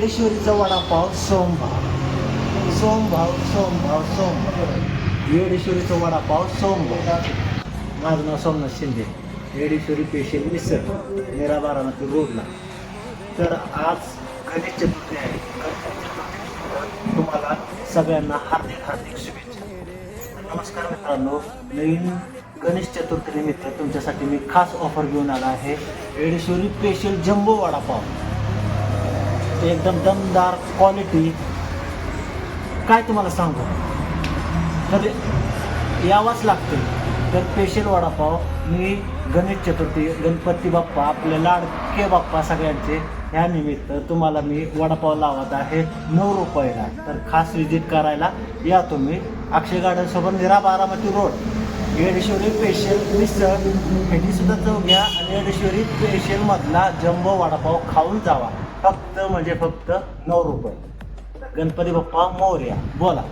येडेश्वरीचा वडापाव सोमभाव. येडेश्वरीचा वडापाव सोमभाव. माझं नाव सोमनाथ शिंदे. येडेश्वरी स्पेशल मिसळ, मेरा बारामती रोडला. तर आज गणेश चतुर्थी आहे. तुम्हाला सगळ्यांना हार्दिक शुभेच्छा. नमस्कार मित्रांनो, नवीन गणेश चतुर्थीनिमित्त तुमच्यासाठी मी खास ऑफर घेऊन आला आहे. Yedeshwari special jumbo vada pav. एकदम दमदार क्वालिटी, काय तुम्हाला सांगू, तर यावंच लागते. तर स्पेशल वडापाव मी गणेश चतुर्थी, गणपती बाप्पा, आपले लाडके बाप्पा सगळ्यांचे, ह्या निमित्त तुम्हाला मी वडापाव लावत आहे 9 रुपयाला. तर खास विजिट करायला या तुम्ही. अक्षय गार्डनसोबत मेरा बारामती रोड. येडेश्वरी स्पेशल मिसळ ह्याची सुद्धा चव घ्या आणि येडेश्वरी स्पेशलमधला जम्बो वडापाव खाऊन जावा. फक्त 9 रुपये. गणपती बाप्पा मोरया. बोला.